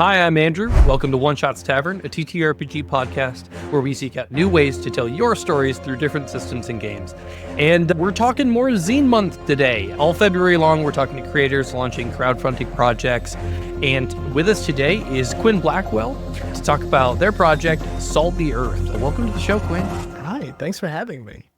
Hi, I'm Andrew. Welcome to One Shots Tavern, a TTRPG podcast where we seek out new ways to tell your stories through different systems and games. And we're talking more Zine Month today. All February long, we're talking to creators launching crowdfunding projects. And with us today is Quinn Blackwell to talk about their project, Salt the Earth. Welcome to the show, Quinn. Hi, thanks for having me.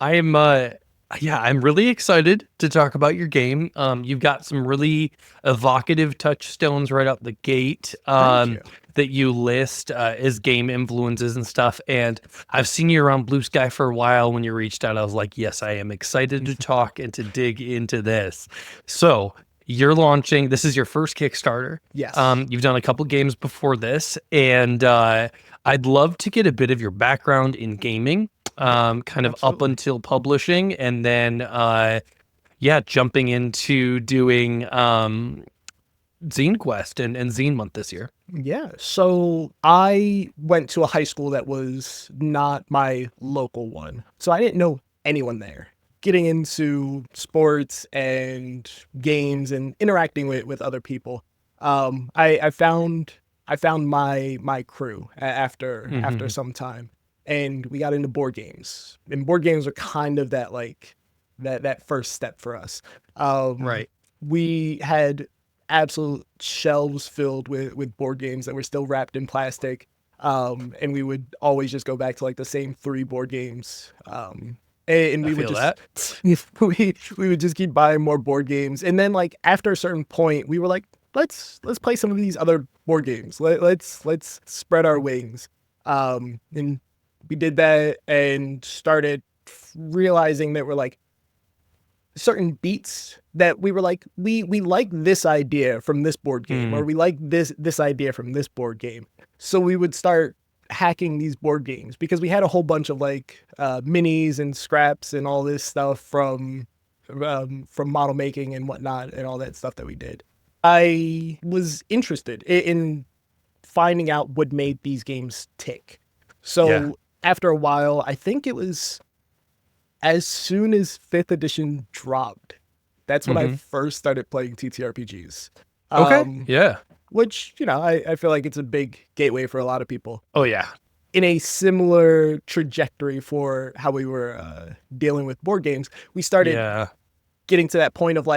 I'm really excited to talk about your game. You've got some really evocative touchstones right out the gate that you list as game influences and stuff. And I've seen you around Blue Sky for a while. When you reached out, I was like, yes, I am excited to talk and to dig into this. So you're launching, this is your first Kickstarter. Yes. You've done a couple games before this, and I'd love to get a bit of your background in gaming. Kind of up until publishing, and then jumping into doing Zine Quest and Zine Month this year. Yeah, so I went to a high school that was not my local one, so I didn't know anyone there. Getting into sports and games and interacting with other people, I found my crew after some time. And we got into board games, and board games are kind of that that first step for us. Right. We had absolute shelves filled with board games that were still wrapped in plastic. And we would always just go back to the same 3 board games. And we would just, we would just keep buying more board games. And then after a certain point, we were like, let's play some of these other board games. Let's spread our wings. And we did that and started realizing that we're certain beats that we were we like this idea from this board game, or we like this idea from this board game. So we would start hacking these board games because we had a whole bunch of minis and scraps and all this stuff from model making and whatnot and all that stuff that we did. I was interested in finding out what made these games tick. So after a while, I think it was as soon as 5th edition dropped, that's when I first started playing TTRPGs. Which, I feel like it's a big gateway for a lot of people. Oh, yeah. In a similar trajectory for how we were dealing with board games, we started getting to that point of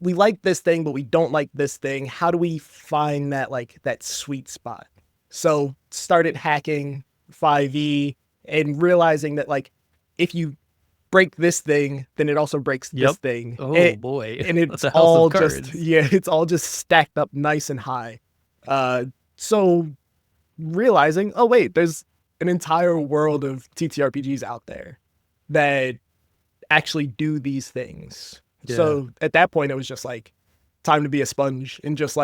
we like this thing, but we don't like this thing. How do we find that that sweet spot? So started hacking 5e and realizing that if you break this thing, then it also breaks this thing. Oh boy. And it's all it's all just stacked up nice and high. So realizing, oh wait, there's an entire world of TTRPGs out there that actually do these things. Yeah. So at that point it was just time to be a sponge and just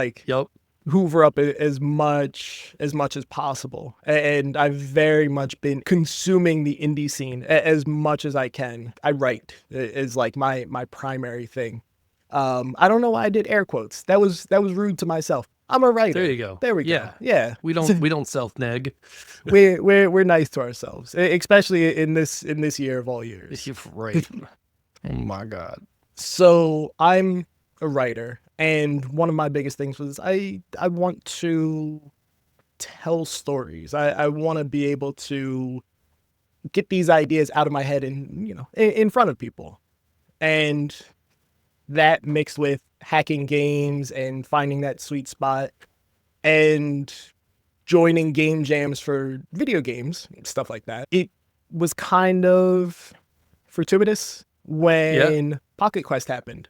hoover up as much as possible. And I've very much been consuming the indie scene as much as I can. I write is my primary thing. I don't know why I did air quotes. That was rude to myself. I'm a writer. There you go. There we go. Yeah. We don't self-neg. We're nice to ourselves, especially in this year of all years. Right. Oh my God. So I'm a writer. And one of my biggest things was I want to tell stories. I want to be able to get these ideas out of my head and, in front of people. And that mixed with hacking games and finding that sweet spot and joining game jams for video games, stuff like that. It was kind of fortuitous when Pocket Quest happened.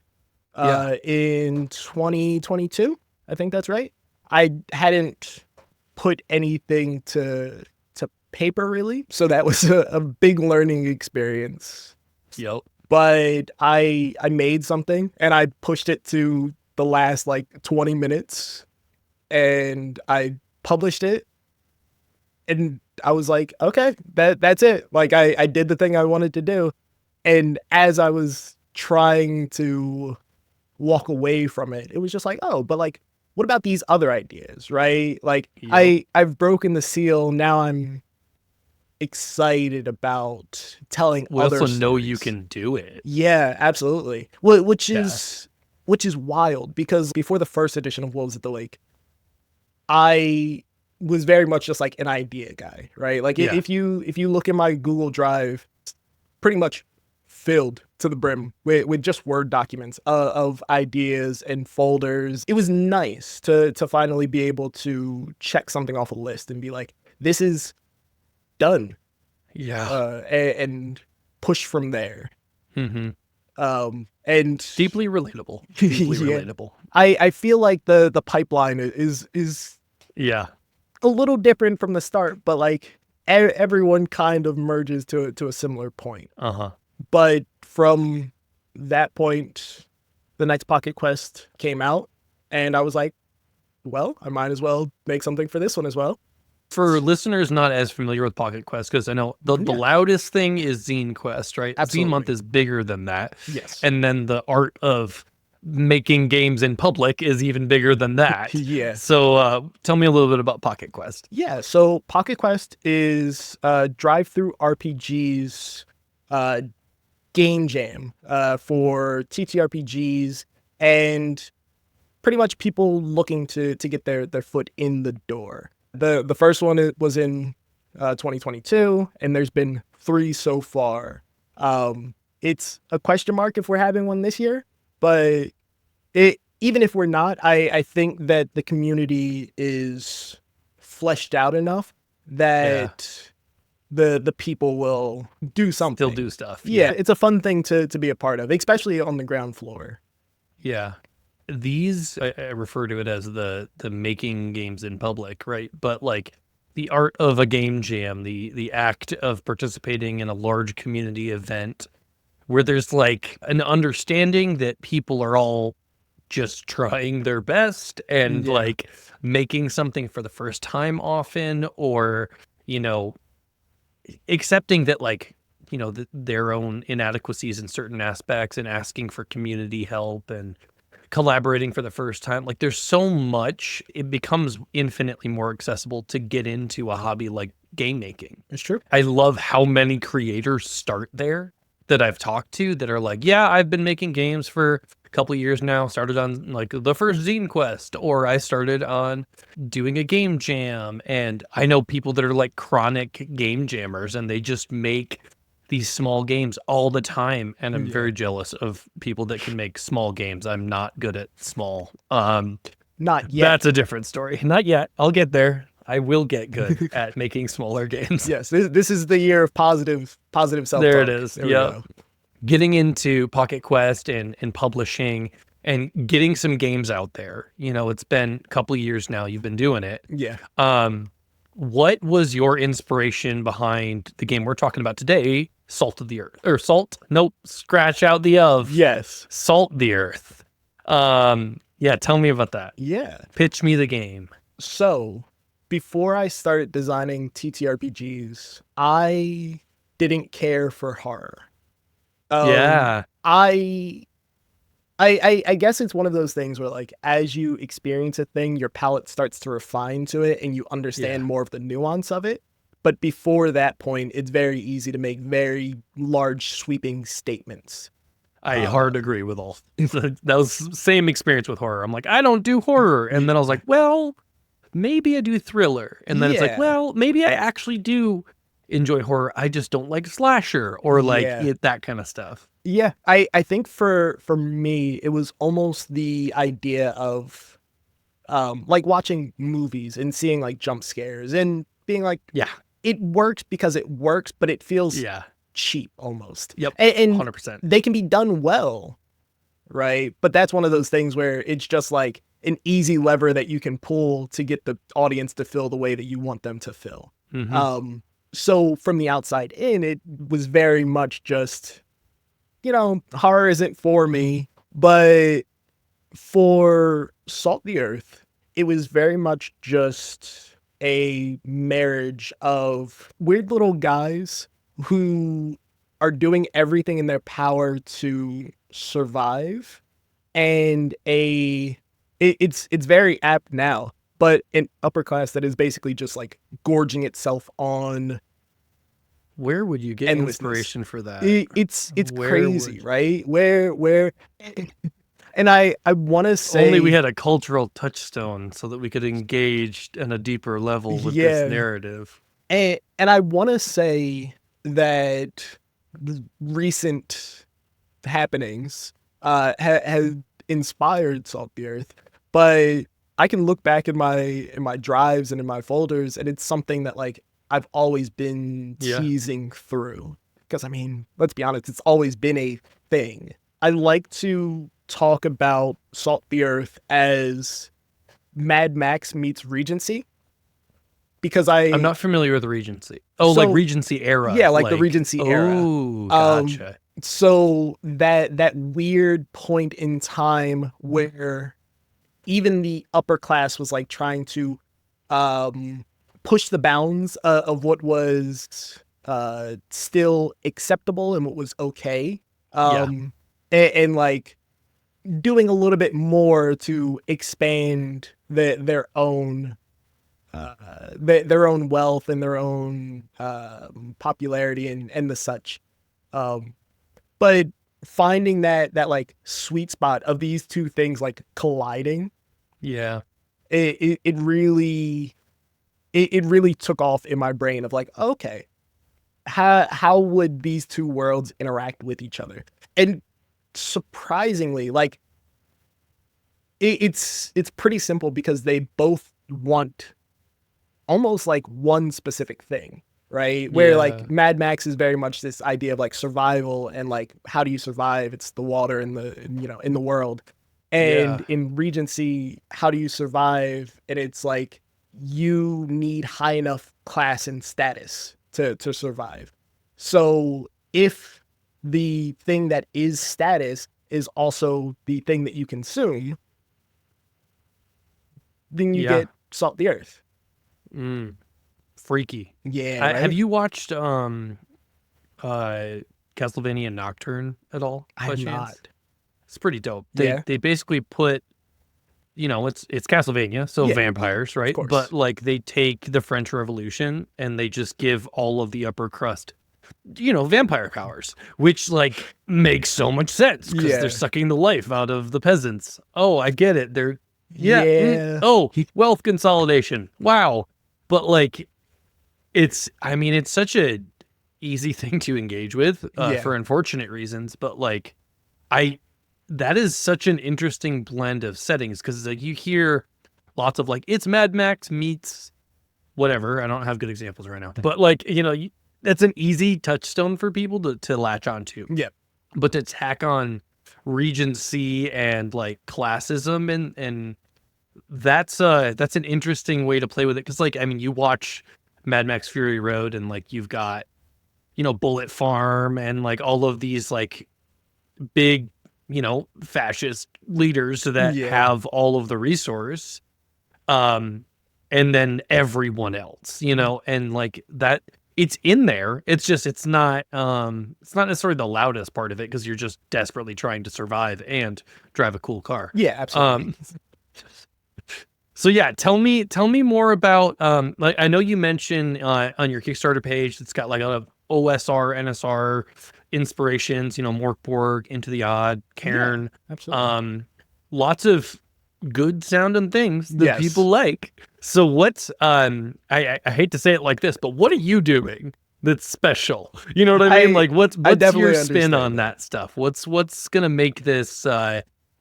In 2022, I think that's right. I hadn't put anything to paper really, so that was a big learning experience. Yep. But I made something and I pushed it to the last 20 minutes and I published it, and I was like, okay, that's it. I did the thing I wanted to do. And as I was trying to walk away from it, it was just oh, but what about these other ideas, right? I've broken the seal. Now I'm excited about telling other also stories. Know you can do it. Yeah, absolutely. Which is wild, because before the first edition of Wolves at the Lake, I was very much just like an idea guy, right? Like Yeah. if you look at my Google Drive, it's pretty much filled to the brim with just Word documents of ideas and folders. It was nice to finally be able to check something off a list and be like, this is done, Yeah. and push from there. Mm-hmm. And Deeply relatable. Deeply yeah, relatable. I feel like the pipeline is Yeah. a little different from the start, but like everyone kind of merges to a similar point. Uh-huh. But from that point, the Knight's Pocket Quest came out, and I was like, well, I might as well make something for this one as well. For listeners not as familiar with Pocket Quest, because I know the loudest thing is Zine Quest, right? Absolutely. Zine Month is bigger than that. Yes. And then the art of making games in public is even bigger than that. Yeah. So tell me a little bit about Pocket Quest. Yeah. So Pocket Quest is drive-through RPGs game jam for TTRPGs and pretty much people looking to get their foot in the door. The first one was in 2022, and there's been 3 so far. It's a question mark if we're having one this year, but even if we're not, I think that the community is fleshed out enough that the people will do something. Still do stuff. Yeah, it's a fun thing to be a part of, especially on the ground floor. Yeah. These, I refer to it as the making games in public, right? But like the art of a game jam, the act of participating in a large community event where there's like an understanding that people are all just trying their best and like making something for the first time often, or, you know, accepting that like, you know, their own inadequacies in certain aspects and asking for community help and collaborating for the first time. Like there's so much, it becomes infinitely more accessible to get into a hobby like game making. It's true. I love how many creators start there that I've talked to that are like, yeah, I've been making games for a couple of years now, started on like the first Zine Quest, or I started on doing a game jam. And I know people that are like chronic game jammers and they just make these small games all the time, and I'm very jealous of people that can make small games. I'm not good at small. Not yet. That's a different story. Not yet. I'll get there. I will get good at making smaller games. Yes, this is the year of positive self-talk. There it is. Yeah. Getting into Pocket Quest and publishing and getting some games out there. You know, it's been a couple of years now you've been doing it. Yeah. What was your inspiration behind the game we're talking about today, Salt of the Earth? Or Salt? Nope, scratch out the of. Yes. Salt the Earth. Yeah, tell me about that. Yeah. Pitch me the game. So, before I started designing TTRPGs, I didn't care for horror. Yeah. I guess it's one of those things where, like, as you experience a thing, your palate starts to refine to it and you understand more of the nuance of it. But before that point, it's very easy to make very large, sweeping statements. I hard agree with all. That was the same experience with horror. I'm like, I don't do horror. And then I was like, well, maybe I do thriller. And then it's like, well, maybe I actually do enjoy horror. I just don't like slasher or like that kind of stuff. Yeah, I think for me, it was almost the idea of like watching movies and seeing like jump scares and being like, it works because it works, but it feels cheap almost. Yep, and 100%. They can be done well, right? But that's one of those things where it's just like an easy lever that you can pull to get the audience to feel the way that you want them to feel. Mm-hmm. So from the outside in, it was very much just, you know, horror isn't for me, but for Salt the Earth, it was very much just a marriage of weird little guys who are doing everything in their power to survive, and it's very apt now, but an upper class that is basically just like gorging itself on. Where would you get inspiration for that? It's crazy, right? Where And I want to say Only we had a cultural touchstone so that we could engage on a deeper level with this narrative. And I want to say that the recent happenings have inspired Salt the Earth, but I can look back in my drives and in my folders, and it's something that like I've always been teasing through. Because I mean, let's be honest, it's always been a thing. I like to talk about Salt the Earth as Mad Max meets Regency. Because I'm not familiar with Regency. Oh, so, like Regency era. Yeah, like the Regency era. Oh, gotcha. So that weird point in time where even the upper class was like trying to push the bounds of what was still acceptable and what was okay. And like doing a little bit more to expand their own wealth and their own popularity and the such. But finding that like sweet spot of these two things like colliding, it really took off in my brain of like, okay, how would these two worlds interact with each other? And surprisingly, like it's pretty simple because they both want almost like one specific thing, right? Where like Mad Max is very much this idea of like survival and like how do you survive? It's the water in the world. And in Regency, how do you survive? And it's like you need high enough class and status to survive. So if the thing that is status is also the thing that you consume, then you get Salt the Earth. Freaky. Yeah. Right? Have you watched Castlevania Nocturne at all? I have not. It's pretty dope. They basically put, it's Castlevania, so vampires, right? But like they take the French Revolution and they just give all of the upper crust, vampire powers, which like makes so much sense because they're sucking the life out of the peasants. Oh, I get it. They're oh, wealth consolidation. Wow. But like, it's such a easy thing to engage with for unfortunate reasons. But like, that is such an interesting blend of settings because like you hear lots of like, it's Mad Max meets whatever. I don't have good examples right now, but like, that's an easy touchstone for people to latch onto. Yeah. But to tack on Regency and like classism and that's an interesting way to play with it because like you watch Mad Max Fury Road and like you've got Bullet Farm and like all of these like big fascist leaders that have all of the resource and then everyone else and like that it's in there. It's just it's not necessarily the loudest part of it because you're just desperately trying to survive and drive a cool car. Yeah, absolutely. So yeah, tell me more about like I know you mentioned on your Kickstarter page it's got like a lot of OSR, NSR inspirations, Morkborg, Into the Odd, Cairn. Yeah, absolutely. Lots of good sounding things that people like. So what's I hate to say it like this, but what are you doing that's special? You know what I mean? Like what's your spin on that stuff? What's gonna make this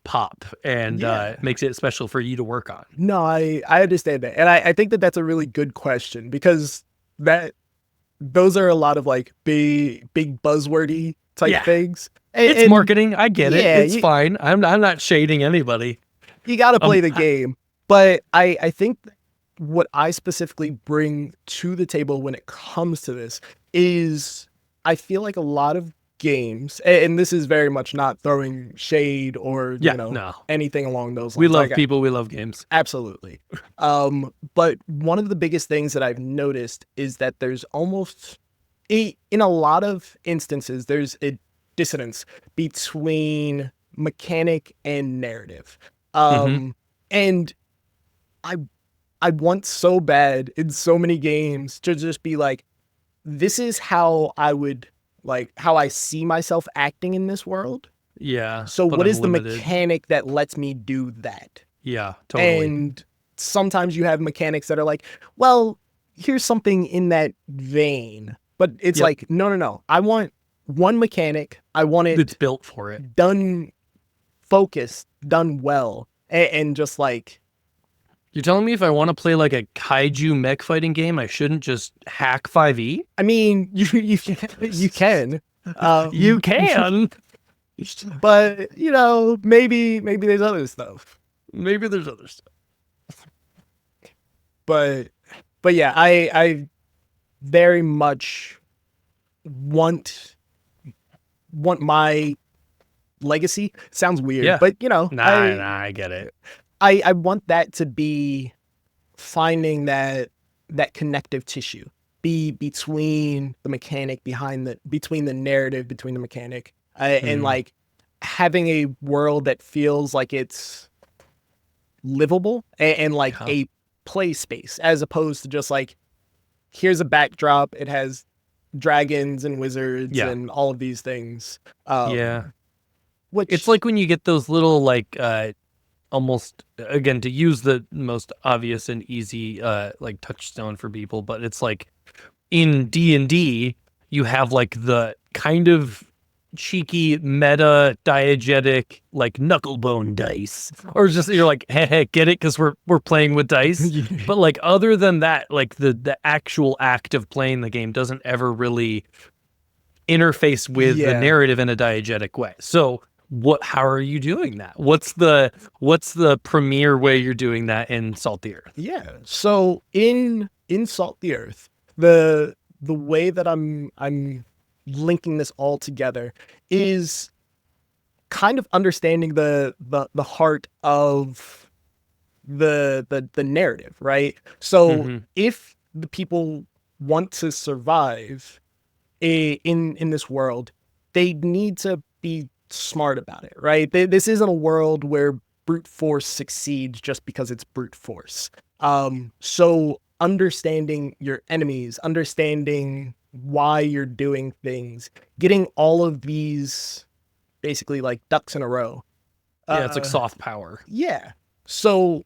pop and makes it special for you to work on? No, I understand that. And I think that that's a really good question because those are a lot of like big buzzwordy type things. It's marketing. I get it. It's fine. I'm not shading anybody. You got to play the game. But I think what I specifically bring to the table when it comes to this is I feel like a lot of games, and this is very much not throwing shade or anything along those lines. We love people, we love games. Absolutely. But one of the biggest things that I've noticed is that there's almost in a lot of instances there's a dissonance between mechanic and narrative. And I want so bad in so many games to just be like, this is how I would how I see myself acting in this world. Yeah, So but what I'm is the limited. mechanic that lets me do that? Yeah, totally. And sometimes you have mechanics that are like, well, here's something in that vein. But it's Yep. like, no. I want one mechanic. I want It's it built for it. done focused, done well. And just like, You're telling me if I want to play like a kaiju mech fighting game, I shouldn't just hack 5e? I mean, you can. You can. But, maybe there's other stuff. Maybe there's other stuff. But yeah, I very much want my legacy. Sounds weird, Yeah. but I get it. I want that to be finding that connective tissue be between the mechanic between the narrative, between the mechanic, and like having a world that feels like it's livable and like a play space, as opposed to just like, here's a backdrop. It has dragons and wizards and all of these things. Which it's like when you get those little like almost, again, to use the most obvious and easy like touchstone for people, but it's like in D&D you have like the kind of cheeky meta diegetic like knucklebone dice, or just you're like, hey, get it, because we're playing with dice. But like other than that, like the actual act of playing the game doesn't ever really interface with the narrative in a diegetic way. So how are you doing that? What's the premier way you're doing that in Salt the Earth? Yeah. So in Salt the Earth, the way that I'm linking this all together is kind of understanding the heart of the narrative, right? So if the people want to survive in this world, they need to be smart about it, right? This isn't a world where brute force succeeds just because it's brute force. So understanding your enemies, understanding why you're doing things, getting all of these basically like ducks in a row. It's like soft power. Yeah. So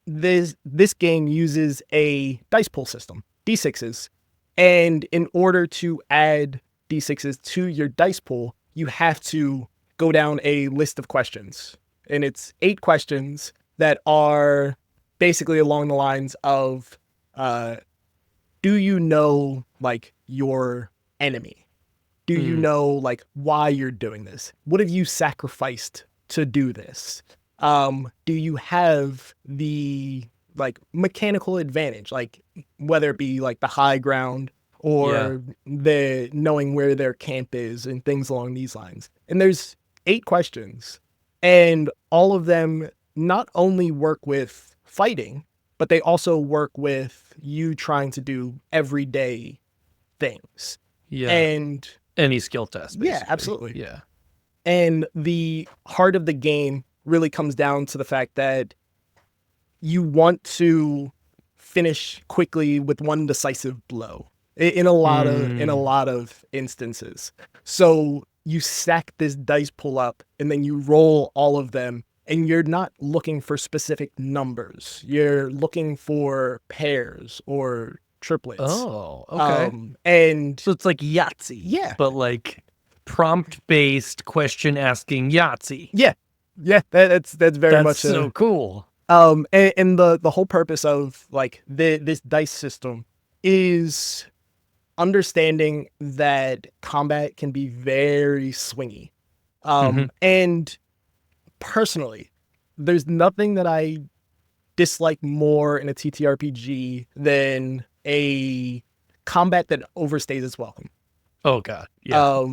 this game uses a dice pool system, D6s. And in order to add D6s to your dice pool, you have to go down a list of questions. And it's 8 questions that are basically along the lines of, do you know, like, your enemy? Do you know, like, why you're doing this? What have you sacrificed to do this? Do you have the, like, mechanical advantage? Like, whether it be, like, the high ground or the knowing where their camp is and things along these lines. And there's 8 questions. And all of them not only work with fighting, but they also work with you trying to do everyday things. Yeah. And any skill test, basically. Yeah, absolutely. Yeah. And the heart of the game really comes down to the fact that you want to finish quickly with one decisive blow in a lot of instances. So you stack this dice pull up and then you roll all of them, and you're not looking for specific numbers. You're looking for pairs or triplets. Oh, okay. And so it's like Yahtzee. Yeah. But like prompt-based question asking Yahtzee. Yeah. Yeah, that's very much so cool. And the whole purpose of like this dice system is understanding that combat can be very swingy. And personally, there's nothing that I dislike more in a TTRPG than a combat that overstays its welcome. Oh god. Yeah.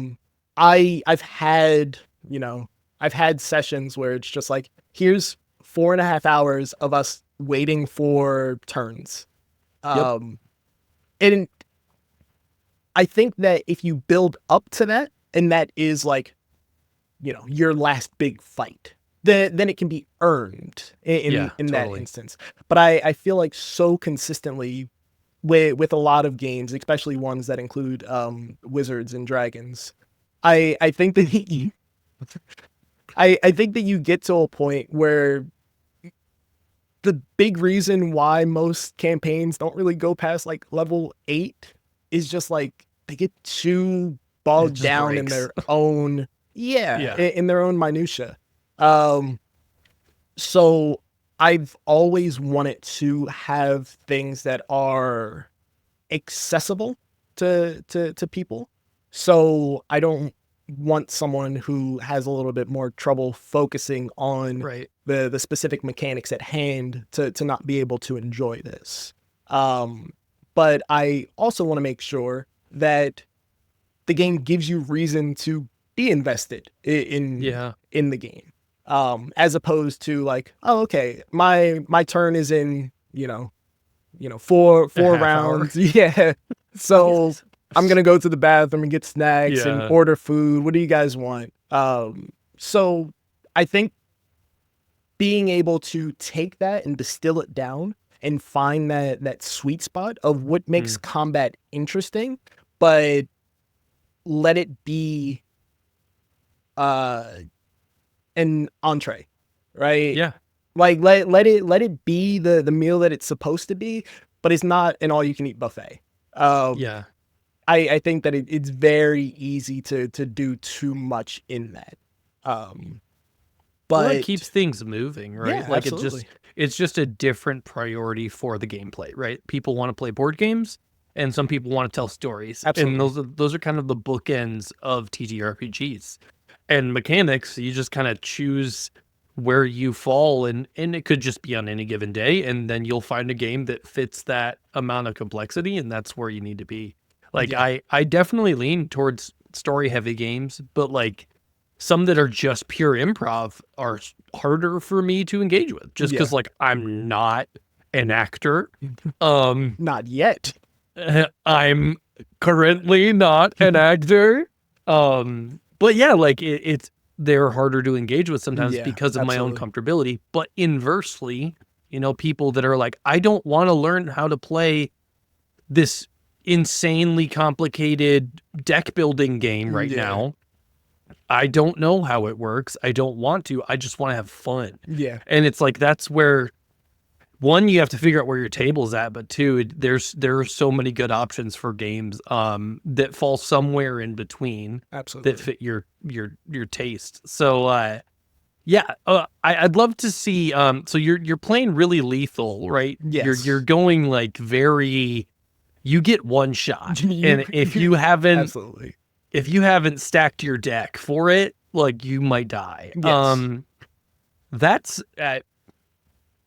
I've had sessions where it's just like, here's 4.5 hours of us waiting for turns. And I think that if you build up to that, and that is like, your last big fight, then it can be earned in that instance. But I feel like so consistently with a lot of games, especially ones that include wizards and dragons, I think that I think that you get to a point where the big reason why most campaigns don't really go past like level 8 is just like they get too It bogged just down in breaks. their own Yeah. in their own minutia. Um so I've always wanted to have things that are accessible to people. So I don't want someone who has a little bit more trouble focusing on Right. the specific mechanics at hand to not be able to enjoy this. Um, but I also want to make sure that the game gives you reason to be invested Yeah. in the game. As opposed to like, oh, okay, my turn is in, A four half hour. rounds. Yeah. So I'm gonna go to the bathroom and get snacks and Yeah. order food. What do you guys want? So I think being able to take that and distill it down and find that sweet spot of what makes Mm. combat interesting, but let it be uh an entree, right? Yeah. Like let it be the meal that it's supposed to be, but it's not an all you can eat buffet. Um, Yeah. I think that it's very easy to do too much in that. Um, Well, it but keeps things moving, right? yeah, Like absolutely, it's just a different priority for the gameplay, right? People want to play board games and some people want to tell stories. And absolutely, those are kind of the bookends of TTRPGs. And mechanics, you just kind of choose where you fall and it could just be on any given day and then you'll find a game that fits that amount of complexity and that's where you need to be. Like yeah, I definitely lean towards story heavy games, but like some that are just pure improv are harder for me to engage with just yeah. because like I'm not an actor. Um Not yet. I'm currently not an actor. But yeah, like it's they're harder to engage with sometimes Yeah, because of my own absolutely. comfortability. But inversely, people that are like, I don't want to learn how to play this insanely complicated deck building game right Yeah, now. I don't know how it works. I don't want to. I just want to have fun. yeah, And it's like that's where one, you have to figure out where your table's at, but two, there are so many good options for games that fall somewhere in between that absolutely. fit your taste. So yeah, I'd love to see so you're playing really lethal, right? You're Yes. going like very you get one shot. You, And absolutely. if you haven't stacked your deck for it, like you might die. Yes. That's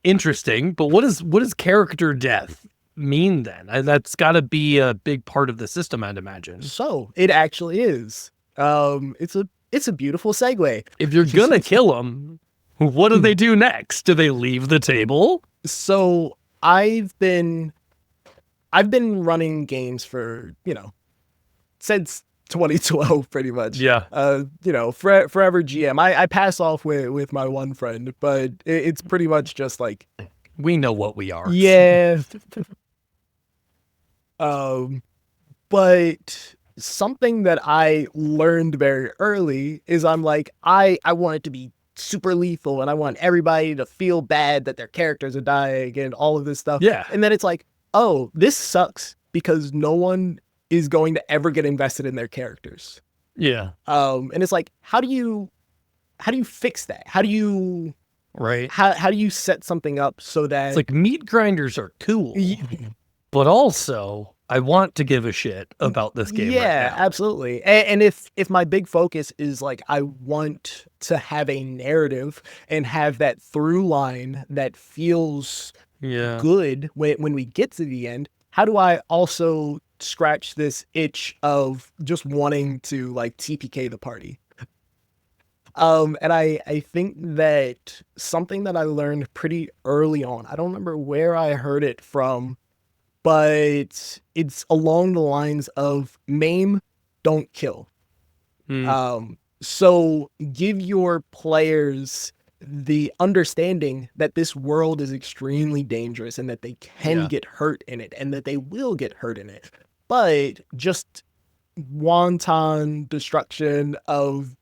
interesting, but what does character death mean then? That's got to be a big part of the system, I'd imagine. So it actually is. It's a beautiful segue. If you're gonna kill them, what do they do next? Do they leave the table? So I've been running games for since 2012 pretty much. Yeah, Forever GM. I pass off with my one friend, but it's pretty much just like we know what we are. yeah. um, but something that I learned very early is I'm like I want it to be super lethal and I want everybody to feel bad that their characters are dying and all of this stuff. Yeah, And then it's like, oh, this sucks because no one is going to ever get invested in their characters. yeah, And it's like, how do you fix that? right. How do you set something up so It's that like meat grinders are cool, but also I want to give a shit about this game right yeah, now. absolutely. And if my big focus is like I want to have a narrative and have that through line that feels Yeah, good when we get to the end, how do I also scratch this itch of just wanting to like TPK the party? And I think that something that I learned pretty early on, I don't remember where I heard it from, but it's along the lines of maim, don't kill. mm, So give your players the understanding that this world is extremely dangerous and that they can yeah, get hurt in it and that they will get hurt in it. But just wanton destruction of,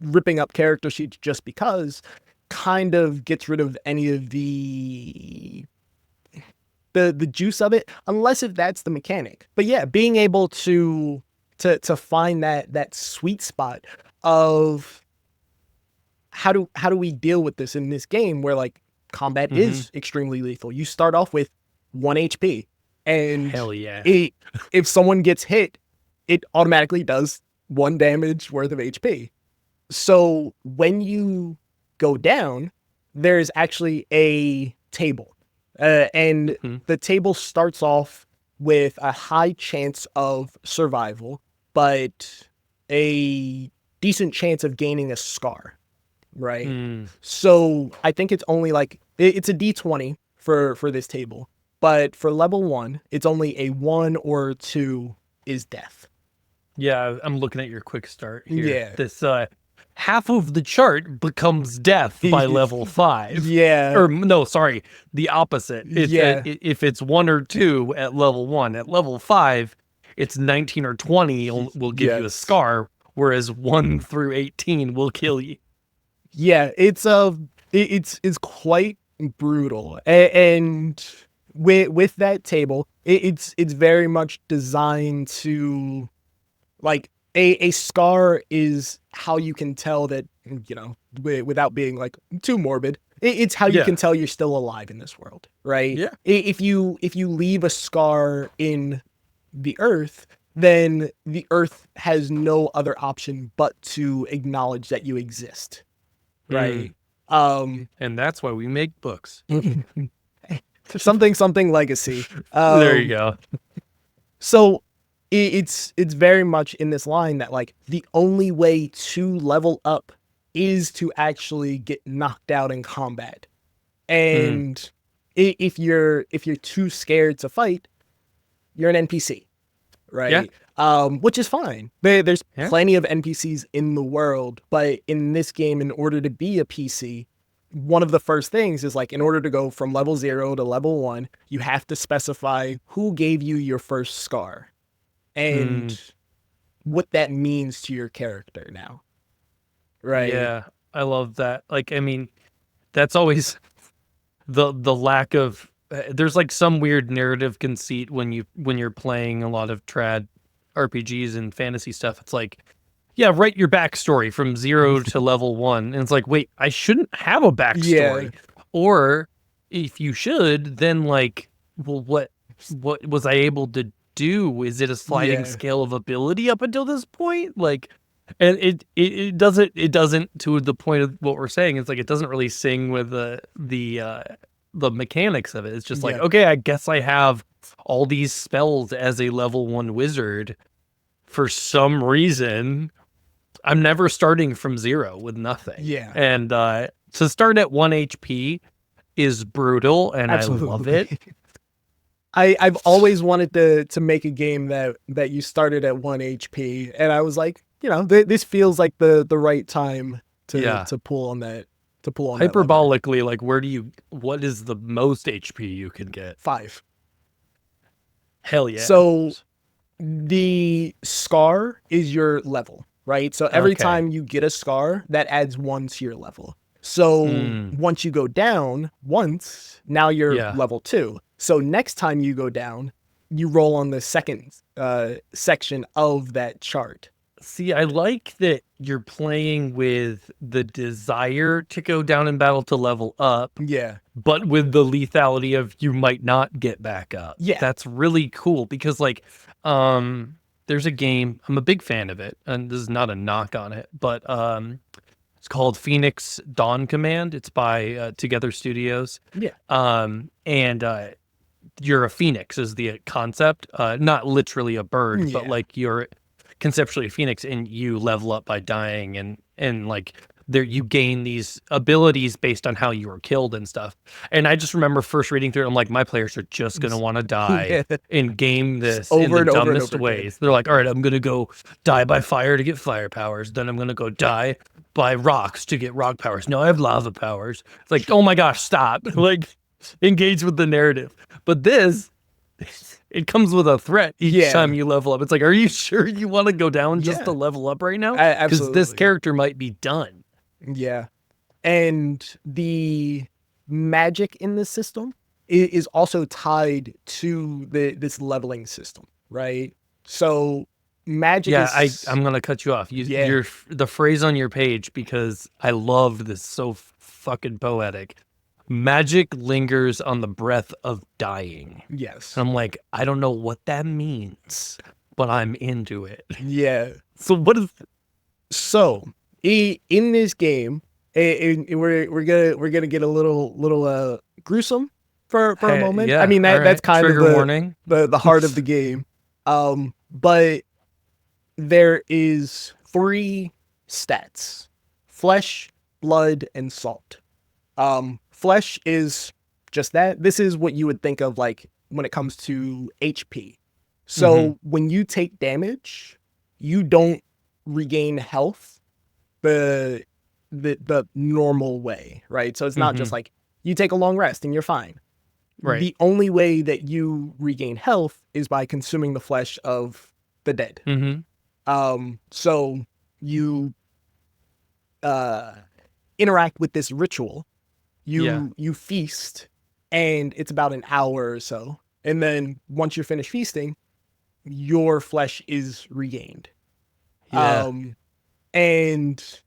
ripping up character sheets just because kind of gets rid of any of the juice of it, unless if that's the mechanic. But yeah, being able to find that sweet spot of how do we deal with this in this game where like combat is extremely lethal. You start off with 1 HP, and hell yeah, if someone gets hit, it automatically does 1 damage worth of HP. So when you go down, there's actually a table. And the table starts off with a high chance of survival, but a decent chance of gaining a scar, right? So I think it's only like, it's a D20 for this table, but for level 1, it's only a 1 or 2 is death. Yeah, I'm looking at your quick start here. Yeah. This half of the chart becomes death by level 5. Yeah. Or no, sorry, the opposite. Yeah. If it's 1 or 2 at level 1, at level 5, it's 19 or 20 will give you a scar, whereas 1 through 18 will kill you. Yeah, it's quite brutal, and with that table, it's very much designed to, like, a scar is how you can tell that, you know, without being like too morbid, it's how you can tell you're still alive in this world, right? Yeah. If you leave a scar in the earth, then the earth has no other option but to acknowledge that you exist, right? And that's why we make books. something legacy. There you go. So it's very much in this line that like the only way to level up is to actually get knocked out in combat. And if you're too scared to fight, you're an NPC, right? Yeah. Which is fine. There's plenty of NPCs in the world, but in this game, in order to be a PC, one of the first things is like, in order to go from level 0 to level 1, you have to specify who gave you your first scar and what that means to your character now. Right. Yeah, I love that. Like, I mean, that's always the lack of there's like some weird narrative conceit when you're playing a lot of trad RPGs and fantasy stuff. It's like, yeah, write your backstory from 0 to level 1. And it's like, wait, I shouldn't have a backstory. Yeah. Or if you should, then like, well, what was I able to do? Is it a sliding scale of ability up until this point? Like, and it doesn't to the point of what we're saying. It's like, it doesn't really sing with the mechanics of it. It's just like, okay, I guess I have all these spells as a level 1 wizard. For some reason, I'm never starting from 0 with nothing. Yeah. And to start at 1 HP is brutal, and absolutely. I love it. I've always wanted to make a game that you started at 1 HP, and I was like, you know, this feels like the right time to pull on that. To pull on hyperbolically, like, what is the most HP you can get? 5. Hell yeah. So the scar is your level, right? So every time you get a scar, that adds 1 to your level. So once you go down once, now you're level 2. So next time you go down, you roll on the second section of that chart. See, I like that you're playing with the desire to go down in battle to level up. Yeah. But with the lethality of you might not get back up. Yeah. That's really cool because, like, there's a game, I'm a big fan of it, and this is not a knock on it, but it's called Phoenix Dawn Command. It's by Together Studios. Yeah. And you're a phoenix is the concept, not literally a bird, but like you're conceptually a phoenix, and you level up by dying, and like there you gain these abilities based on how you were killed and stuff. And I just remember first reading through it, I'm like, my players are just gonna want to die and game this in the dumbest ways. They're like, all right, I'm gonna go die by fire to get fire powers, then I'm gonna go die by rocks to get rock powers. No, I have lava powers. It's like, oh my gosh, stop. Like, engage with the narrative. But this, it comes with a threat each Yeah. time you level up. It's like, are you sure you want to go down just to Yeah. level up right now? Absolutely. Because this character might be done. Yeah. And the magic in this system is also tied to this leveling system, right? So magic Yeah, is I'm gonna cut you off. Yeah. You're the phrase on your page, because I love this, so fucking poetic. Magic lingers on the breath of dying. Yes. And I'm like, I don't know what that means, but I'm into it. Yeah. So what is? So in this game, we're gonna get a little gruesome for a Hey, moment. yeah, I mean all that's right. kind Trigger of warning. the heart of the game. But there is 3 stats: flesh, blood, and salt. Flesh is just that. This is what you would think of like when it comes to HP. So when you take damage, you don't regain health the normal way, right? So it's not just like you take a long rest and you're fine. Right. The only way that you regain health is by consuming the flesh of the dead. So you interact with this ritual. You feast, and it's about an hour or so. And then once you're finished feasting, your flesh is regained. Yeah. And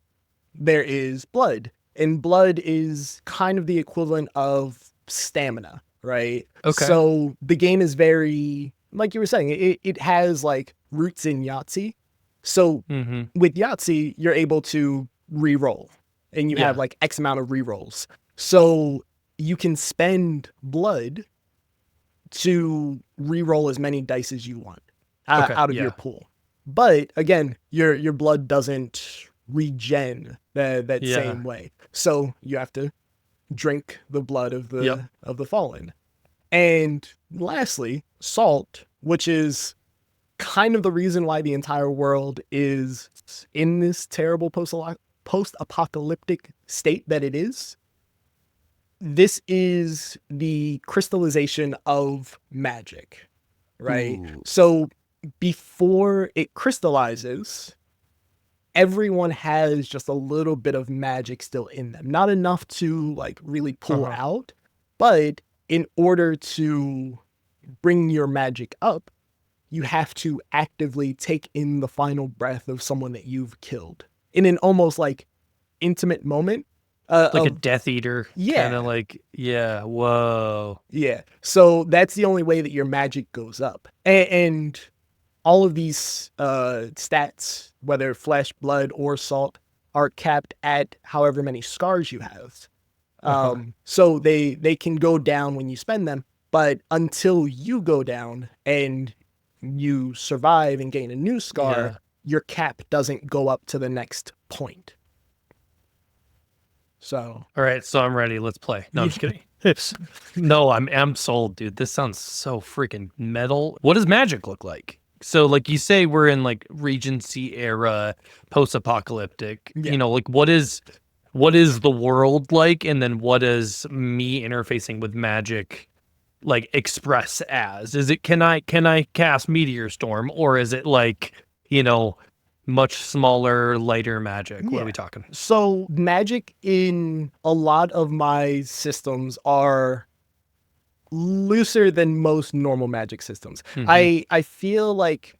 there is blood. And blood is kind of the equivalent of stamina, right? Okay. So the game is very, like you were saying, it has like roots in Yahtzee. So with Yahtzee, you're able to re-roll, and you have like X amount of re-rolls. So you can spend blood to re-roll as many dice as you want out of your pool. But again, your blood doesn't regen that same way. So you have to drink the blood of the fallen. And lastly, salt, which is kind of the reason why the entire world is in this terrible post-apocalyptic state that it is. This is the crystallization of magic, right? Ooh. So before it crystallizes, everyone has just a little bit of magic still in them. Not enough to like really pull out, but in order to bring your magic up, you have to actively take in the final breath of someone that you've killed in an almost like intimate moment. Like a Death Eater. Yeah. Kind of like, yeah, whoa. Yeah. So that's the only way that your magic goes up. And all of these stats, whether flesh, blood, or salt, are capped at however many scars you have. So they can go down when you spend them, but until you go down and you survive and gain a new scar, your cap doesn't go up to the next point. So all right, so I'm ready. Let's play. No, I'm just kidding. No, I'm sold, dude. This sounds so freaking metal. What does magic look like? So, like you say, we're in like Regency era, post-apocalyptic. You know, like what is the world like, and then what is me interfacing with magic like express as? Is it can I cast Meteor Storm, or is it like, you know, much smaller, lighter magic? What are we talking? So magic in a lot of my systems are looser than most normal magic systems. I feel like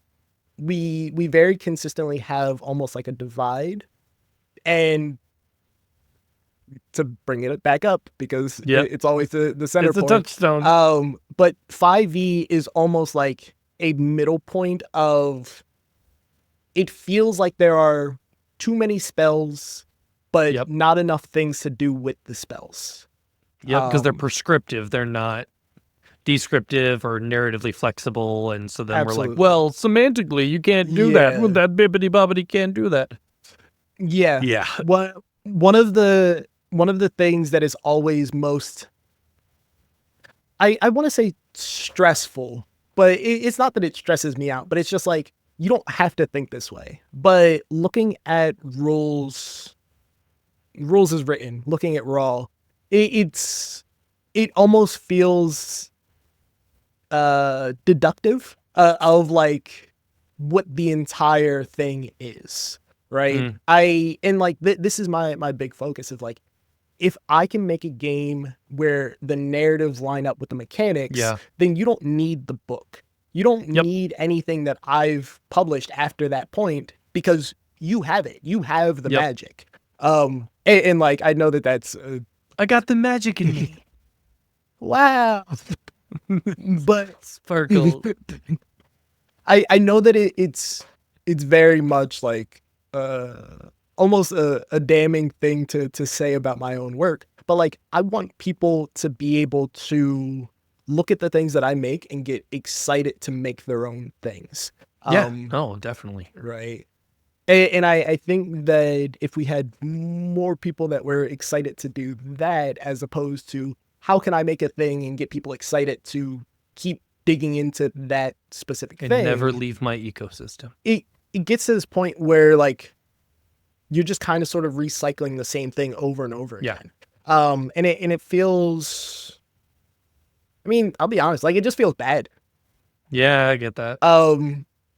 we very consistently have almost like a divide, and to bring it back up because it's always the center point. It's a touchstone. But 5e is almost like a middle point of, it feels like there are too many spells, but not enough things to do with the spells. Because they're prescriptive. They're not descriptive or narratively flexible. And so then we're like, well, semantically, you can't do that. Well, that bibbity-bobbity can't do that. Yeah. Yeah. One of the things that is always most, I want to say stressful, but it's not that it stresses me out, but it's just like, you don't have to think this way. But looking at rules is written, looking at raw, it almost feels deductive of like what the entire thing is, right? This is my big focus of like, if I can make a game where the narratives line up with the mechanics, then you don't need the book. You don't need anything that I've published after that point, because you have it. You have the magic. And like, I know that that's I got the magic in me. Wow. But Sparkle. I know that it's very much like almost a damning thing to say about my own work, but like, I want people to be able to look at the things that I make and get excited to make their own things. Oh, definitely. Right. And I think that if we had more people that were excited to do that, as opposed to how can I make a thing and get people excited to keep digging into that specific And thing, never leave my ecosystem. It gets to this point where like, you're just kind of sort of recycling the same thing over and over again. And it feels, I mean, I'll be honest, like, it just feels bad. Yeah, I get that.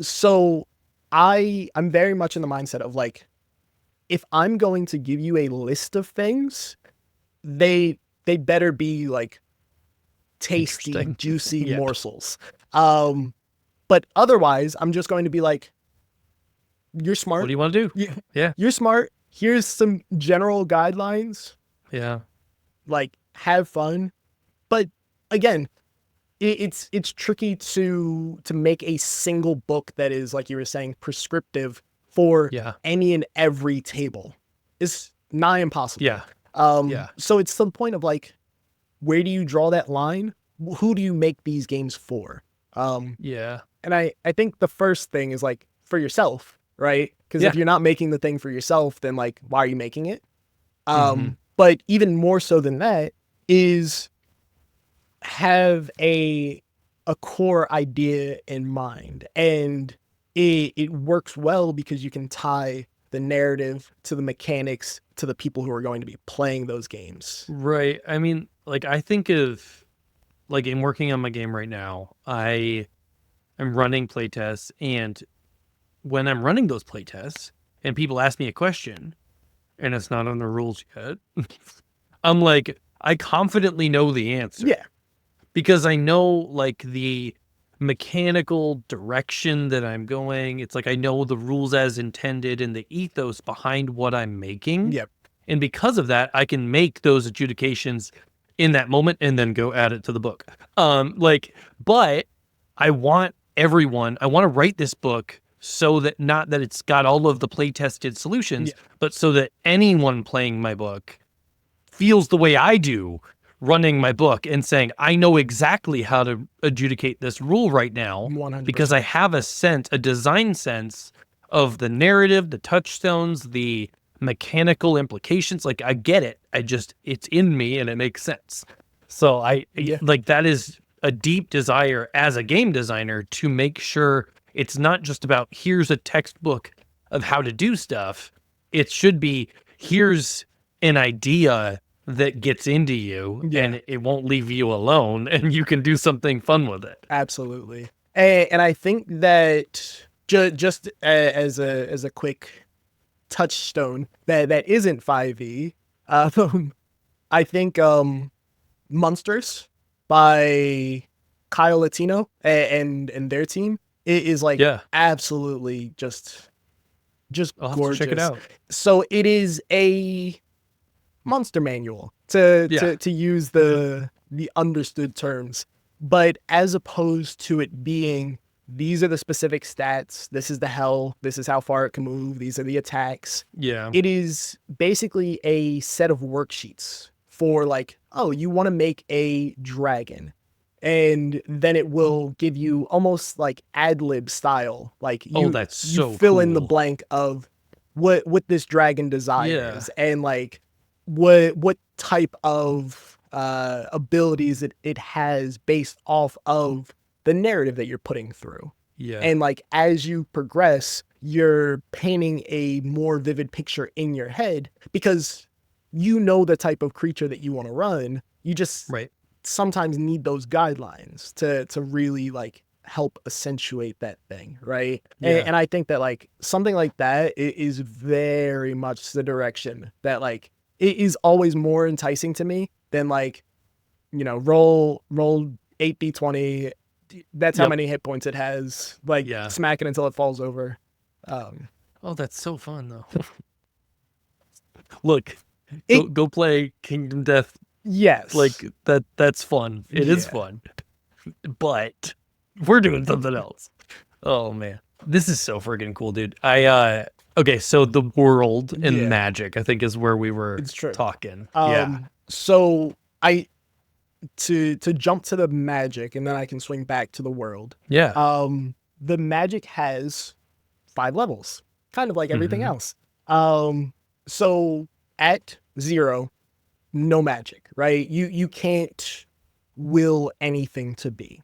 So I'm very much in the mindset of like, if I'm going to give you a list of things, they better be like tasty, juicy morsels. But otherwise, I'm just going to be like, you're smart. What do you want to do? Yeah. You're smart. Here's some general guidelines. Yeah. Like, have fun. But again, it's tricky to make a single book that is, like you were saying, prescriptive for any and every table. It's nigh impossible. So it's some point of like, where do you draw that line? Who do you make these games for? And I think the first thing is like, for yourself, right? Because if you're not making the thing for yourself, then like, why are you making it? But even more so than that is have a core idea in mind, and it works well because you can tie the narrative to the mechanics to the people who are going to be playing those games. Right. I mean, like, I think of, like, in working on my game right now, I am running playtests, and when I'm running those playtests and people ask me a question and it's not on the rules yet, I'm like, I confidently know the answer. Yeah. Because I know like the mechanical direction that I'm going. It's like, I know the rules as intended and the ethos behind what I'm making. Yep. And because of that, I can make those adjudications in that moment and then go add it to the book. But I want I want to write this book so that not that it's got all of the play tested solutions, but so that anyone playing my book feels the way I do running my book and saying, I know exactly how to adjudicate this rule right now 100%. Because I have a design sense of the narrative, the touchstones, the mechanical implications. Like, I get it. It's in me and it makes sense. So like, that is a deep desire as a game designer to make sure it's not just about here's a textbook of how to do stuff. It should be here's an idea that gets into you and it won't leave you alone and you can do something fun with it. Absolutely. And I think that just as a quick touchstone that isn't 5e, I think Monsters by Kyle Latino and their team is like absolutely just gorgeous. Check it out. So it is a monster manual to use the understood terms, but as opposed to it being, these are the specific stats, this is the hell, this is how far it can move, these are the attacks. It is basically a set of worksheets for like, oh, you want to make a dragon, and then it will give you almost like ad-lib style, like you fill in the blank of what this dragon desires and like what type of abilities it has based off of the narrative that you're putting through. And like, as you progress, you're painting a more vivid picture in your head because you know the type of creature that you want to run. You just sometimes need those guidelines to really like help accentuate that thing, right? Yeah. And I think that like something like that is very much the direction that like it is always more enticing to me than like, you know, roll 8d20. That's how Yep. many hit points it has. Like Yeah. smack it until it falls over. Oh, that's so fun though. Look, It- go play Kingdom Death. Yes. Like that's fun. It is Yeah. fun. But we're doing something else. Oh man. This is so freaking cool, dude. Okay, so the world and Yeah. magic, I think, is where we were It's true. talking. Yeah. So to jump to the magic and then I can swing back to the world. Yeah. The magic has 5 levels, kind of like everything else. So at 0, no magic, right? You can't will anything to be.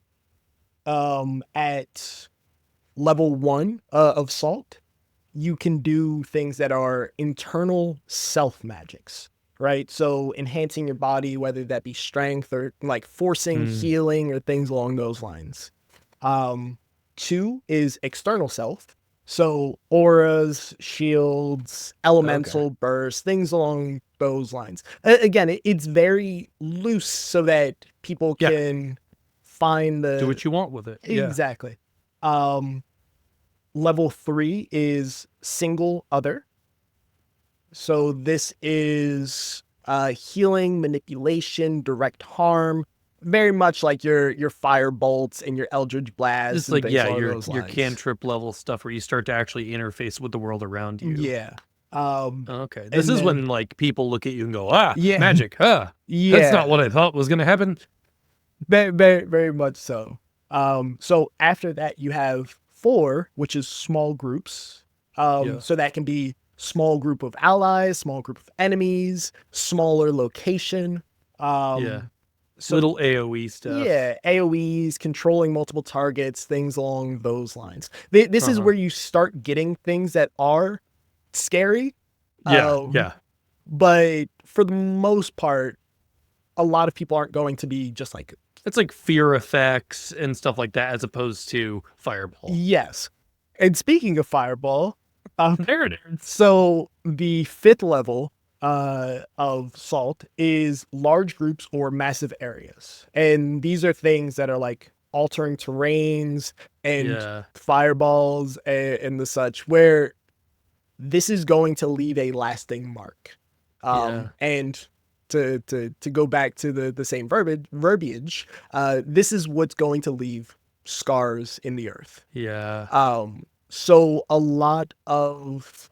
At level 1 of salt, you can do things that are internal self magics, right? So enhancing your body, whether that be strength or like forcing healing or things along those lines. 2 is external self. So auras, shields, elemental bursts, things along those lines. Again, it's very loose so that people can find the... Do what you want with it. Exactly. Level 3 is single other. So this is healing, manipulation, direct harm, very much like your fire bolts and your eldritch blasts. Just like your cantrip level stuff where you start to actually interface with the world around you. Yeah. Okay. This is when like people look at you and go, yeah, magic, yeah, that's not what I thought was gonna happen. Very, very, very much so. So after that you have 4, which is small groups. So that can be small group of allies, small group of enemies, smaller location. So little AoE stuff. Yeah, AoEs, controlling multiple targets, things along those lines. This is where you start getting things that are scary. Yeah. But for the most part, a lot of people aren't going to be just like... It's like fear effects and stuff like that as opposed to fireball. Yes. And speaking of fireball... there it is. So the 5th level of salt is large groups or massive areas. And these are things that are like altering terrains and fireballs and the such, where this is going to leave a lasting mark. And to go back to the same verbiage, this is what's going to leave scars in the earth. So a lot of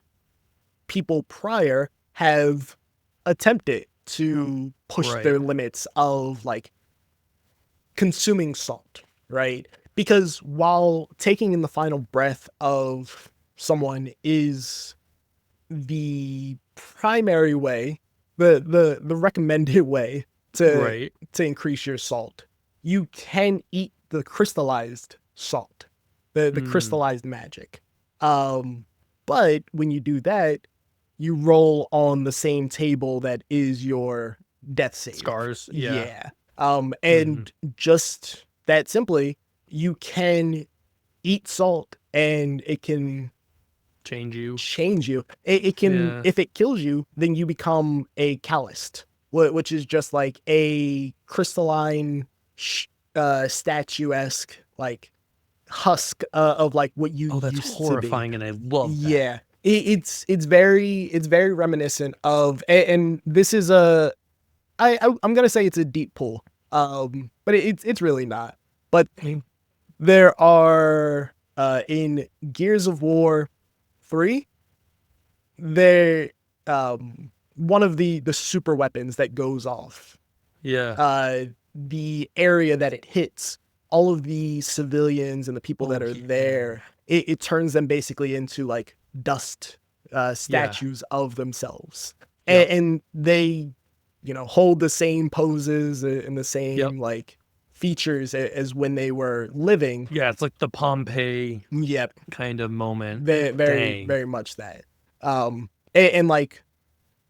people prior have attempted to push their limits of like consuming salt, right? Because while taking in the final breath of someone is the primary way, the recommended way to increase your salt, you can eat the crystallized salt, the crystallized magic. But when you do that, you roll on the same table that is your death save. Scars. And just that simply, you can eat salt and it can change you. It can, if it kills you, then you become a calloused, which is just like a crystalline, statuesque, like husk of like what you that's used horrifying to be. And I love that. It's very reminiscent of, and this is I'm gonna say it's a deep pull, but it's really not. But there are in Gears of War 3, there one of the super weapons that goes off, the area that it hits, all of the civilians and the people that are there, it turns them basically into like dust statues of themselves. And they, hold the same poses and the same like features as when they were living. It's like the Pompeii kind of moment. Very much that. And like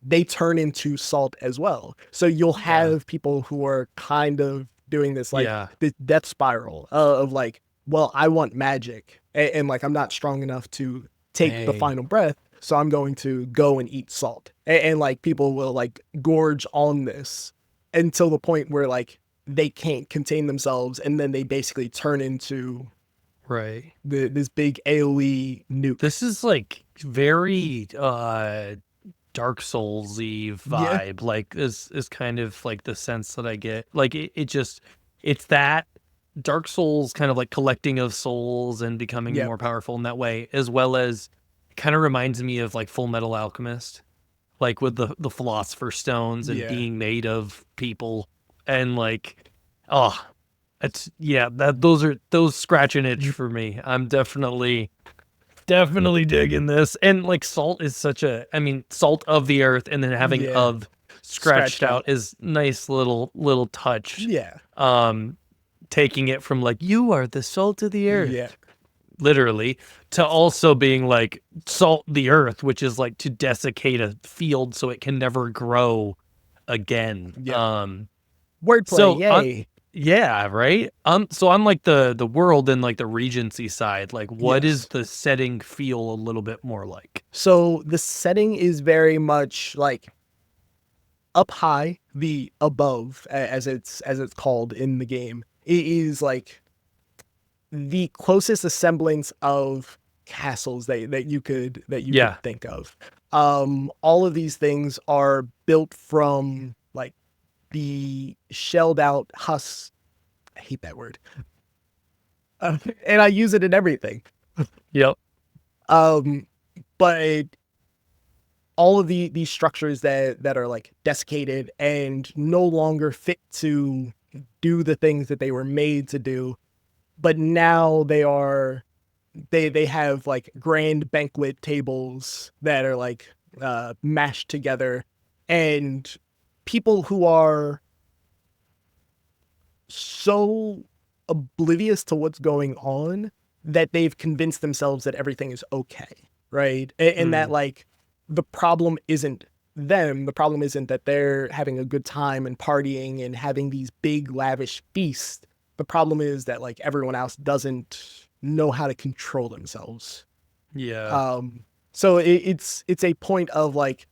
they turn into salt as well. So you'll have people who are kind of doing this like this death spiral of like, well, I want magic, and like I'm not strong enough to take the final breath, so I'm going to go and eat salt, and like people will like gorge on this until the point where like they can't contain themselves, and then they basically turn into this big AoE nuke. This is like very Dark Souls-y vibe. Like is kind of like the sense that I get. Like it's that Dark Souls kind of like collecting of souls and becoming more powerful in that way, as well as kind of reminds me of like Full Metal Alchemist, like with the Philosopher's Stones and being made of people, and like, it's those scratch an itch for me. I'm definitely digging this. And like salt is such a, I mean, salt of the earth, and then having of scratched out is nice little touch. Taking it from like, you are the salt of the earth, literally, to also being like salt the earth, which is like to desiccate a field so it can never grow again. Wordplay, so yay. Right. So on like the world and like the Regency side, like what is the setting feel a little bit more like? So the setting is very much like up high, the above, as it's called in the game. It is like the closest assemblance of castles that you could think of. All of these things are built from like the shelled out husks. I hate that word. And I use it in everything. But all of these structures that are like desiccated and no longer fit to do the things that they were made to do, but now they have like grand banquet tables that are like mashed together, and people who are so oblivious to what's going on that they've convinced themselves that everything is okay, right? And that like the problem isn't them. The problem isn't that they're having a good time and partying and having these big lavish feasts. The problem is that like everyone else doesn't know how to control themselves. So it's a point of like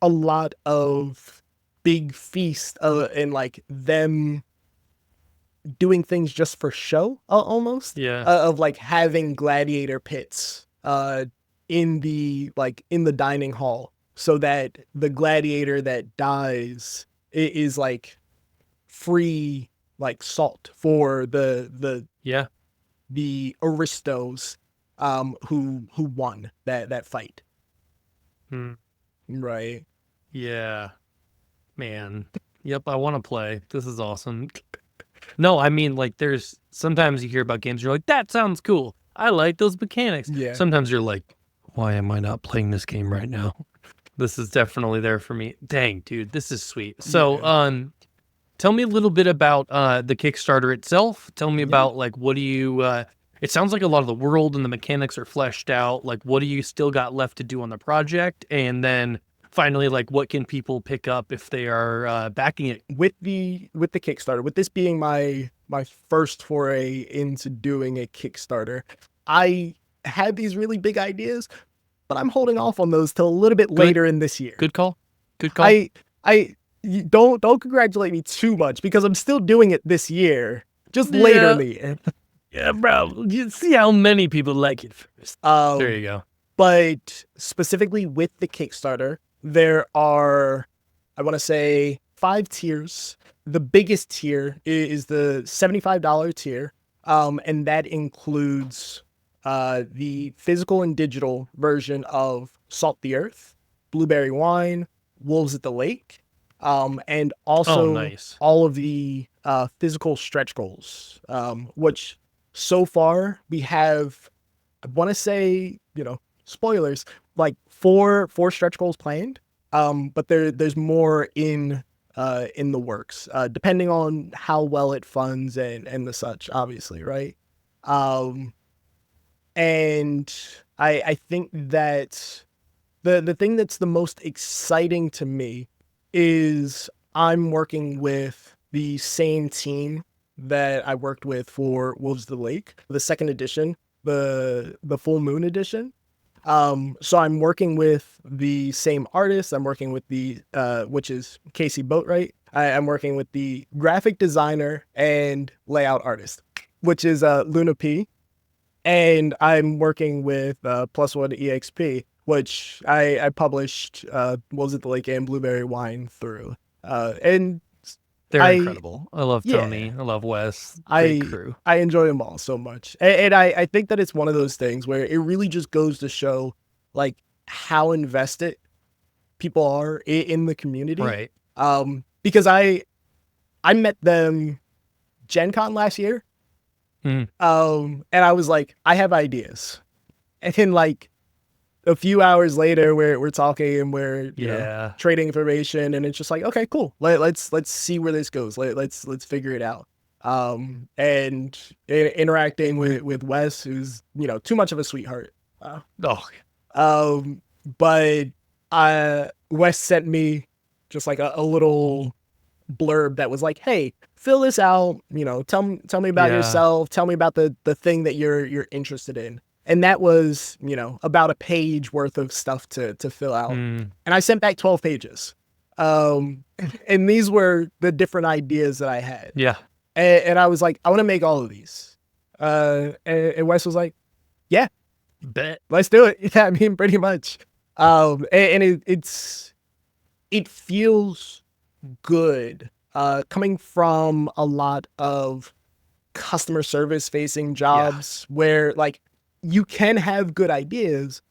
a lot of big feast and like them doing things just for show, almost. Of like having gladiator pits in the dining hall, so that the gladiator that dies is like free like salt for the aristos who won that fight. Right. Man. Yep, I want to play. This is awesome. No, I mean, like, there's sometimes you hear about games, you're like, that sounds cool, I like those mechanics. Sometimes you're like, why am I not playing this game right now? This is definitely there for me. Dang, dude, this is sweet. So tell me a little bit about the Kickstarter itself. Tell me about like, what do you it sounds like a lot of the world and the mechanics are fleshed out. Like, what do you still got left to do on the project? And then finally, like, what can people pick up if they are backing it? With the Kickstarter, with this being my first foray into doing a Kickstarter, I had these really big ideas, but I'm holding off on those till a little bit later in this year. Good call. I don't congratulate me too much, because I'm still doing it this year, just later in the year. Yeah, bro. You see how many people like it first. There you go. But specifically with the Kickstarter, there are, I want to say, 5 tiers. The biggest tier is the $75 tier, and that includes the physical and digital version of Salt the Earth, Blueberry Wine, Wolves at the Lake, and also all of the physical stretch goals, which so far we have, I want to say, spoilers, like four stretch goals planned, but there's more in the works, depending on how well it funds and the such, obviously, right? And I think that the thing that's the most exciting to me is I'm working with the same team that I worked with for Wolves of the Lake, the second edition, the full moon edition. So I'm working with the same artist. I'm working with the which is Casey Boatwright. I'm working with the graphic designer and layout artist, which is Luna P. And I'm working with Plus One EXP, which I published Wolves at the Lake and Blueberry Wine through. And They're incredible. I love yeah, Tony. I love Wes. Great crew. I enjoy them all so much. And I think that it's one of those things where it really just goes to show like how invested people are in the community. Right. Because I met them Gen Con last year. And I was like, I have ideas. And then like a few hours later we're talking and we're you know, trading information, and it's just like, okay, cool. Let's see where this goes. Let's figure it out. And interacting with Wes, who's, you know, too much of a sweetheart. But Wes sent me just like a little blurb that was like, hey, fill this out, you know, tell me about yourself, tell me about the thing that you're interested in. And that was, you know, about a page worth of stuff to fill out. And I sent back 12 pages. And these were the different ideas that I had. Yeah. And I was like, I want to make all of these. And Wes was like, yeah, bet, let's do it. Yeah, I mean, pretty much. And it feels good coming from a lot of customer service facing jobs where like you can have good ideas,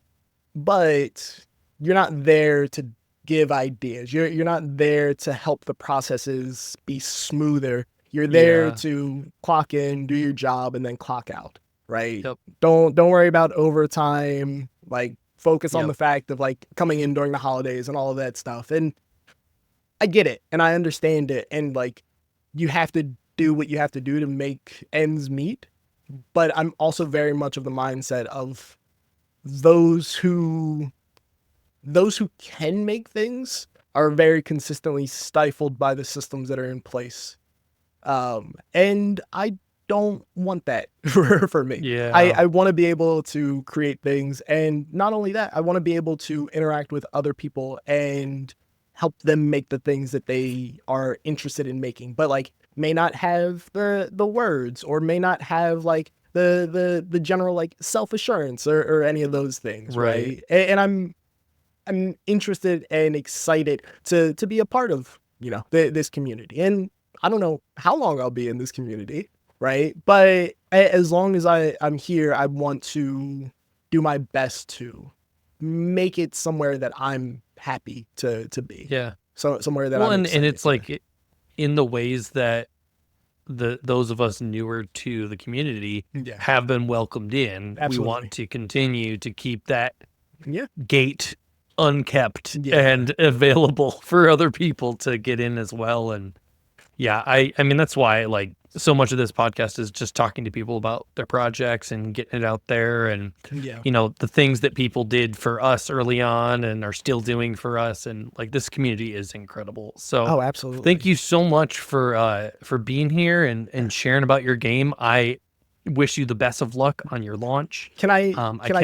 but you're not there to give ideas. You're not there to help the processes be smoother. You're there to clock in, do your job, and then clock out, right? Yep. Don't worry about overtime. Like focus on the fact of like coming in during the holidays and all of that stuff. And I get it and I understand it. And like you have to do what you have to do to make ends meet. But I'm also very much of the mindset of those who can make things are very consistently stifled by the systems that are in place. And I don't want that for me. Yeah. I want to be able to create things. And not only that, I want to be able to interact with other people and help them make the things that they are interested in making, but like may not have the words or may not have like the general like self-assurance or any of those things. Right. And I'm interested and excited to be a part of, you know, this community. And I don't know how long I'll be in this community, right? But as long as I'm here, I want to do my best to make it somewhere that I'm happy to be. Yeah. So somewhere that and it's like in the ways that those of us newer to the community have been welcomed in. Absolutely. We want to continue to keep that gate unkept and available for other people to get in as well. And I mean, that's why like so much of this podcast is just talking to people about their projects and getting it out there and, you know, the things that people did for us early on and are still doing for us. And like this community is incredible. So absolutely. Thank you so much for being here and sharing about your game. I wish you the best of luck on your launch. Can I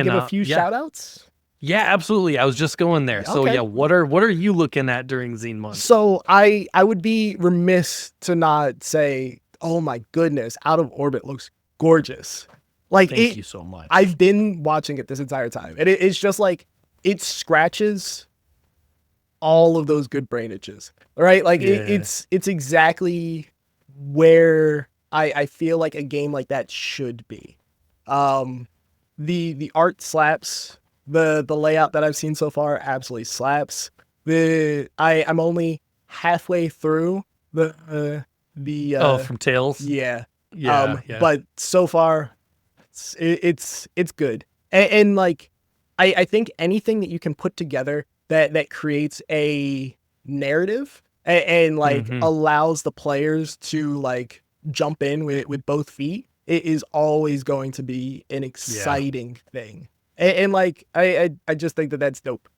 give a few shout outs? Yeah, absolutely. I was just going there. So what are you looking at during Zine Month? So I would be remiss to not say, oh my goodness, Out of Orbit looks gorgeous. Like thank you so much. I've been watching it this entire time. And it's just like it scratches all of those good brain itches. Right? Like it's exactly where I feel like a game like that should be. The art slaps. The layout that I've seen so far absolutely slaps. I'm only halfway through the from Tales. But so far it's good. And like I think anything that you can put together that creates a narrative and like allows the players to like jump in with both feet, it is always going to be an exciting thing. And like, I just think that that's dope.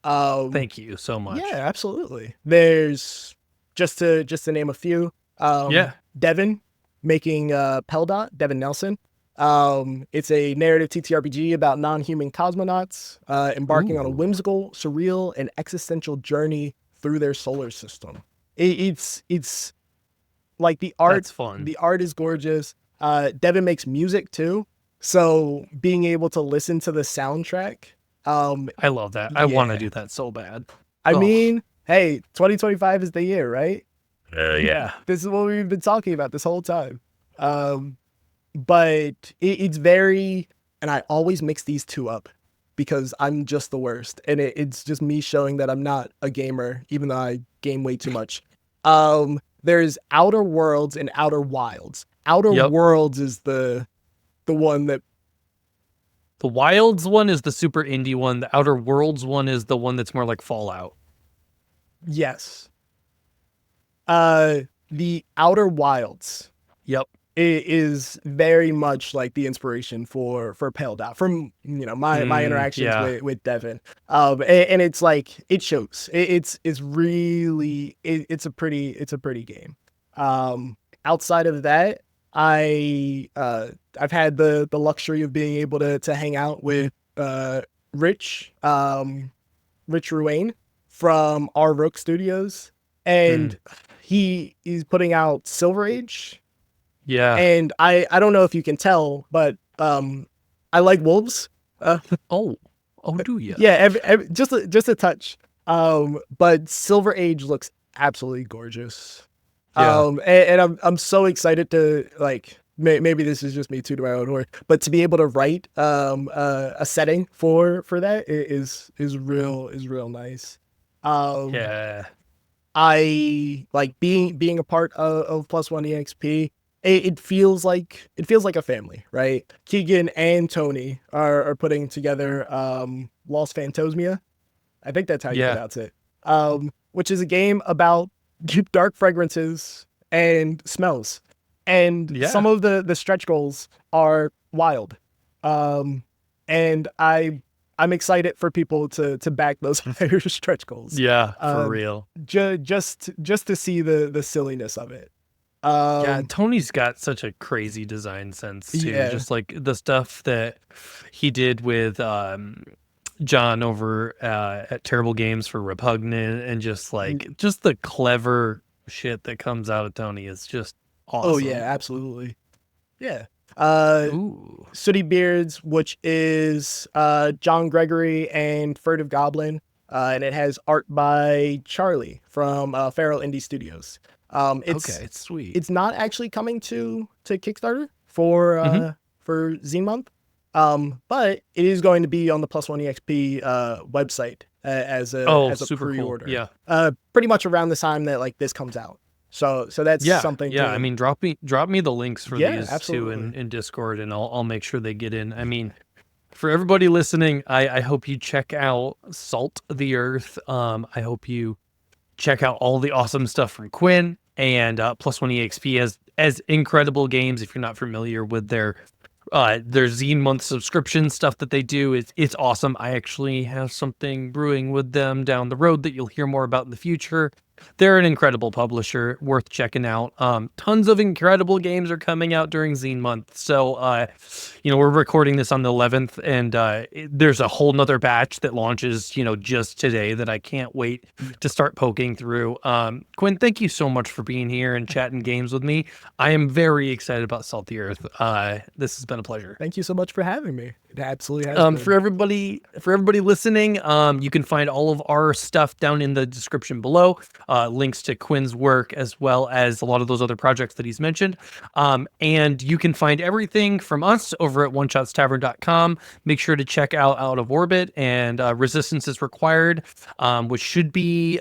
Thank you so much. Yeah, absolutely. There's just to name a few. Yeah. Devin making Peldot, Devin Nelson. It's a narrative TTRPG about non-human cosmonauts embarking on a Ooh. whimsical, surreal, and existential journey through their solar system. It's like the art. That's fun. The art is gorgeous. Devin makes music too, so being able to listen to the soundtrack. I love that. I want to do that so bad. I mean, hey, 2025 is the year, right? Yeah. This is what we've been talking about this whole time. But it's very, and I always mix these two up because I'm just the worst. And it's just me showing that I'm not a gamer, even though I game way too much. There's Outer Worlds and Outer Wilds. Outer Worlds is the one that. The Wilds one is the super indie one. The Outer Worlds one is the one that's more like Fallout. Yes. The Outer Wilds. Yep. Is very much like the inspiration for Pale Dot from my interactions with Devin. And it's like it shows. It's really it's a pretty game. Outside of that, I've had the luxury of being able to hang out with Rich Ruane from our Rook Studios, and he's putting out Silver Age. Yeah. And I don't know if you can tell, but I like wolves. Oh, do you? Yeah, just a touch. But Silver Age looks absolutely gorgeous. Yeah. And I'm so excited to maybe this is just me tooting my own horn, but to be able to write a setting for that is real nice. Yeah. I like being a part of Plus One EXP. It feels like a family, right? Keegan and Tony are putting together Lost Phantosmia. I think that's how you pronounce it. Which is a game about dark fragrances and smells. And some of the stretch goals are wild. And I'm excited for people to back those higher stretch goals. Yeah, for real. Just to see the silliness of it. Yeah, Tony's got such a crazy design sense too. Yeah. Just like the stuff that he did with John over at Terrible Games for Repugnant, and just the clever shit that comes out of Tony is just awesome. Oh yeah, absolutely. Yeah. Sooty Beards, which is John Gregory and Furtive Goblin, and it has art by Charlie from Feral Indie Studios. It's sweet. It's not actually coming to Kickstarter for Zine Month, but it is going to be on the Plus One EXP website as a super pre-order. Cool. Yeah, pretty much around the time that this comes out. So that's something. Yeah, I mean, drop me the links for these absolutely. too in Discord, and I'll make sure they get in. I mean, for everybody listening, I hope you check out Salt the Earth. I hope you check out all the awesome stuff from Quinn and Plus One EXP as incredible games. If you're not familiar with their Zine Month subscription stuff that they do, it's awesome. I actually have something brewing with them down the road that you'll hear more about in the future. They're an incredible publisher, worth checking out. Tons of incredible games are coming out during Zine Month. So, we're recording this on the 11th, and there's a whole nother batch that launches, just today that I can't wait to start poking through. Quinn, thank you so much for being here and chatting games with me. I am very excited about Salt the Earth. This has been a pleasure. Thank you so much for having me. It absolutely has been. For everybody listening, you can find all of our stuff down in the description below. Links to Quinn's work as well as a lot of those other projects that he's mentioned. And you can find everything from us over at oneshotstavern.com. Make sure to check out of Orbit and Resistance is Required, which should be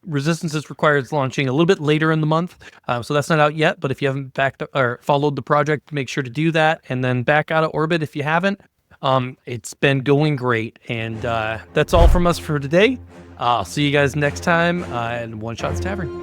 Resistance is Required is launching a little bit later in the month. So that's not out yet, but if you haven't backed or followed the project, make sure to do that, and then back out of Orbit if you haven't. It's been going great, and that's all from us for today. I'll see you guys next time in One Shots Tavern.